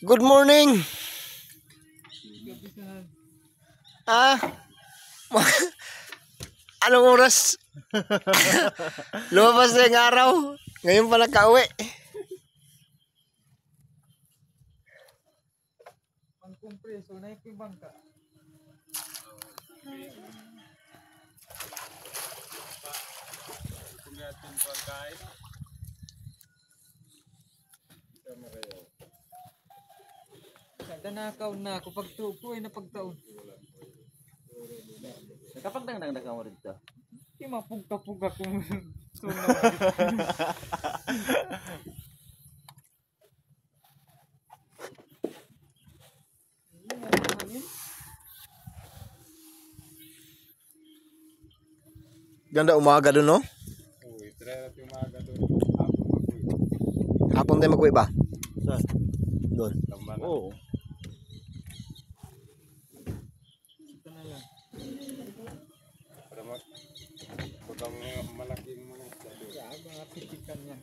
Good morning. Ah, anong oras? Lumabas na yung araw. Ngayon pa nakauwi. Pangkumpreso na yung bangka. Nanakaw na ako pagtupo ay napagtaon. Kapag nang mo rito. Di mapugka-pugka kung sunod. Ganda umaga doon, no? Uy, try natin umaga doon. Hapon tayo mag-uwi ba? Saan? Doon. Tamban. Oo. Ito na lang. Para magputang malaking mga isda doon. Kaya mga pitikan niya.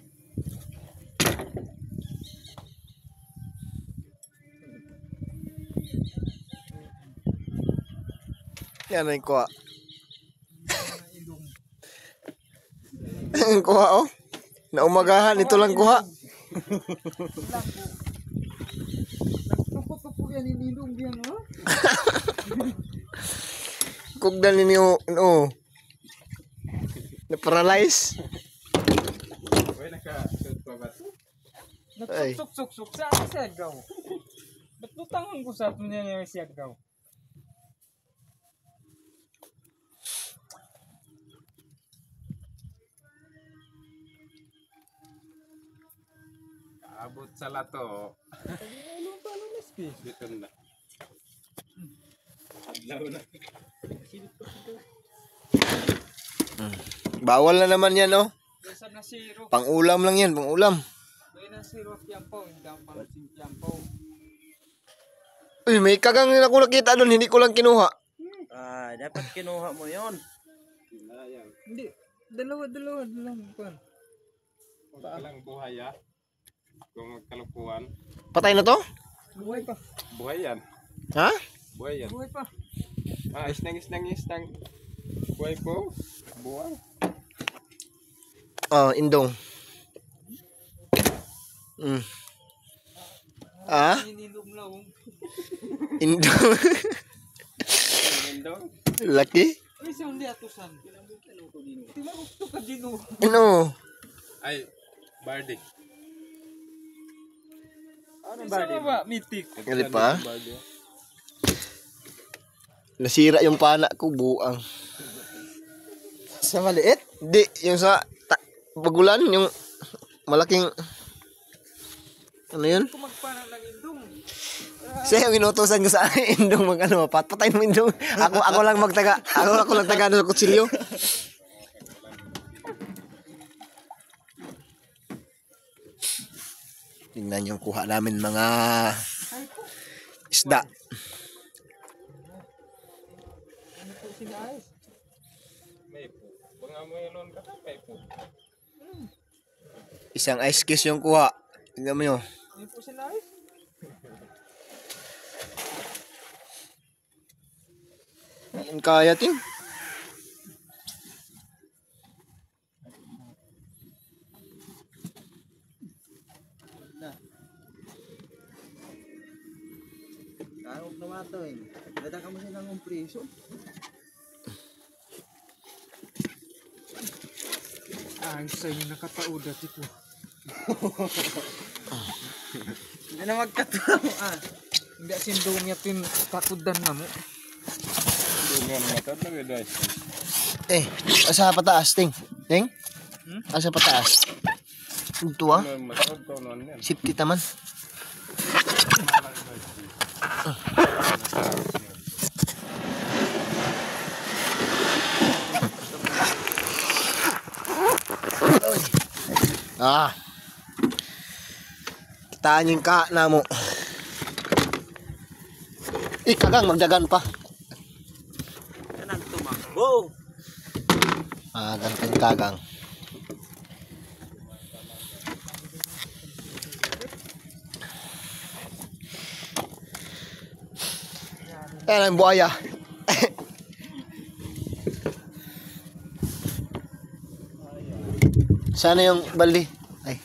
Yan na yung kuha. Mga ilong. Ang kuha, oh. Naumagahan, ito lang kuha. Lang po. Nagtupok-tupok yan yung ilong yan, oh. Kugdan ninyo, no. Na-paralyze. Uy, naka-shoot pa ba ito? Ay. Nagsuksuk-suksuk sa akin siyagaw. Ba't lutangan ko sa atin niya yung siyagaw? Abot sa lato. Ilong pala na space. Dito na. Adlaw na. Bawal na naman yan, oh. Kesa na zero. Pang-ulam lang yan, pang-ulam. Kaya na zero tiyampaw. Hindi ang palasin tiyampaw. Uy, may kagang na ako nakita doon, hindi ko lang kinuha. Ah, dapat kinuha mo 'yon. Kinayang. Hindi. Dalawa. Pan. Huwag ka lang buhay, ah. Kung magkalukuhan. Patay na to? Buhay pa. Buhay yan. Ha? Buhay yan. Buhay pa. Ah, isnang. Buhay po. Buhay. Oh, indong. Ah? Ninilong lang. Indong. Indong. Laki? Ay, siyang liatusan. Tinarukto ka din, oh. Ano? Ay, Bardi. Ano Isa mo ba? Mitik. Gali pa? Bardi. Nasira yung pana ko, buang. Sa maliit? Di, yung sa bagulan, yung malaking... Ano yun? Kung magpanang ng indong. Siya yung inutosan ko sa indong mag-ano, patayin mo indong. Ako lang magtaga. Ako lang taga sa kutsilyo. Tingnan yung kuha namin mga isda. Ano po sinaayos? May po. Banga mo yun ka ta, may po. Isang ice kiss yung kuha. Tingnan mo yun. Ano po sinaayos? Ang kaya ting. Karog na mato eh. Dada ka mo silang umpreso. Ay, sa inyo nakatauda tipo. Hindi na magkatao ah. Hindi sindong yatin takudan na mo. Dungan matad na guys. Asa pataas ting. Ting? Asa pataas. Ito ah. Matad to non yan. Safety taman. Ah. Kitaan yung ka na mo. Kagang magdagan pa. Kanang tumakbo. Ah, ganting kagang. Ayan ang buhaya. Sana yung baldi. Ay.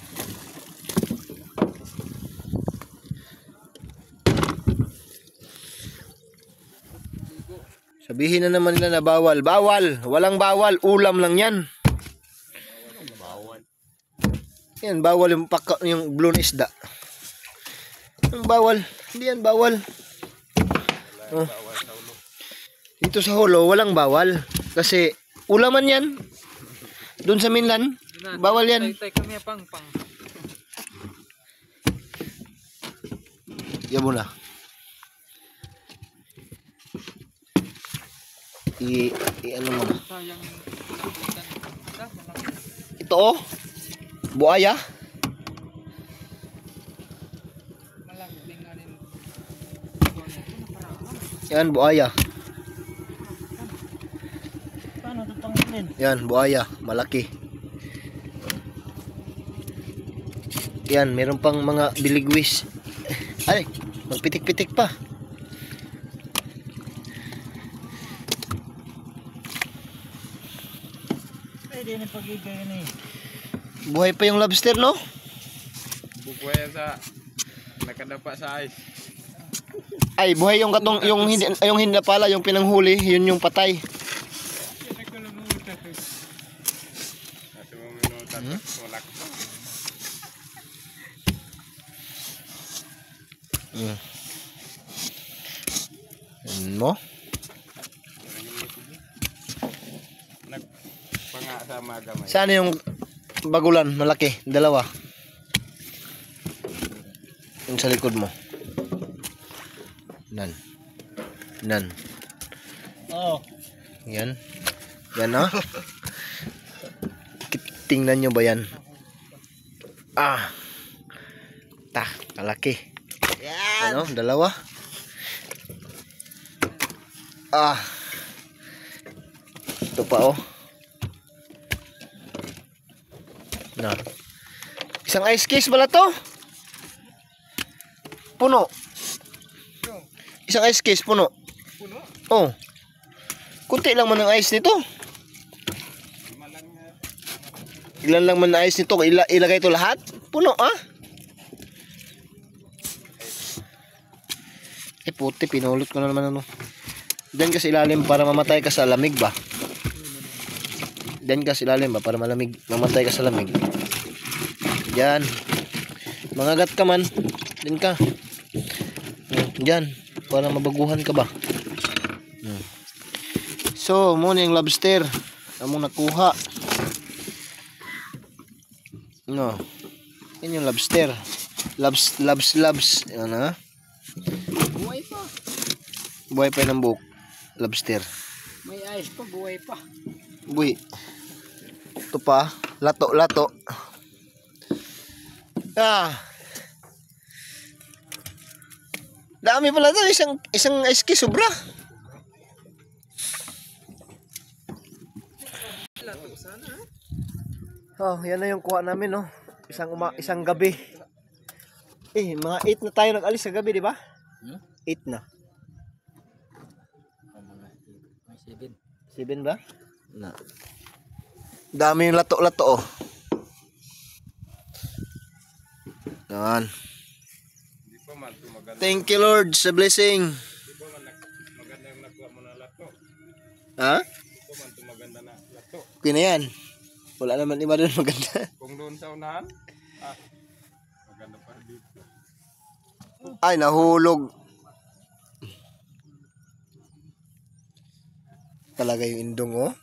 Sabihin na naman nila na bawal. Bawal. Walang bawal. Ulam lang yan. Yan, bawal yung blue na isda. Ang bawal. Hindi yan bawal. Oh. Dito sa Holo, walang bawal. Kasi ulaman yan. Doon sa Minlan, bawal yan. Tay kami pang. Yan mo na. Ano mo na. Sayang. Ito oh. Buaya. Malagding nga rin. Yan, buaya. Paano ito tanggalin? Yan, buaya. Malaki. Yan, meron pang mga biligwis. Ay, magpitik-pitik pa. Pwede na pagigay na eh. Buhay pa yung lobster, no? Bukuya sa nakadapa sa ice. Ay, buhay yung katong yung hindi na pala yung pinanghuli, yun yung patay. Ito mo minuta. Wala ko. Mo? Nagpanga sa magamay. Saan yung bagulan, malaki, dalawa. Yung sa likod mo. Nan. Oo. Yan. Yan ah. Tingnan nyo ba yan? Ah. Malaki. Yan. Ano, dalawa. Ah. Ito pa oh. Na. Isang ice case pala to. Puno. Isang ice case puno. Puno? Oh. Kunti lang man ang ice nito. Ilan lang man na ice nito? Ilagay ito lahat? Puno ah. Eh puti, pinulot ko na naman ano. Diyan ka sa ilalim para mamatay ka sa lamig ba? Diyan ka sa ilalim ba para mamatay ka sa lamig? Diyan. Mangagat ka man. Diyan ka. Diyan. Para mabaguhan ka ba? So, muna yung lobster. Among nakuha. No. Yan yung lobster. Labs. Yan ha. Buhay pa. Buhay pa ng buhok. Lobster. May ice pa, buhay pa. Buhay. Ito pa. Lato. Ah. Dami pala ito. Isang ice cake sobra. Oh, yan na yung kuha namin, no. Isang gabi. Mga 8 na tayo nag-alis sa gabi, di ba? 8 na. 7 ba? Na. Dami yung lato, oh. Yan. Hindi pa man maganda. Thank you, Lord, sa blessing. Hindi pa man maganda yung nakuha mo na lato. Ha? Hindi pa man maganda na lato. Okay na yan. Wala naman iba doon maganda. Kung doon sa unahan, maganda pa dito. Ay, nahulog. Talaga yung indong, oh.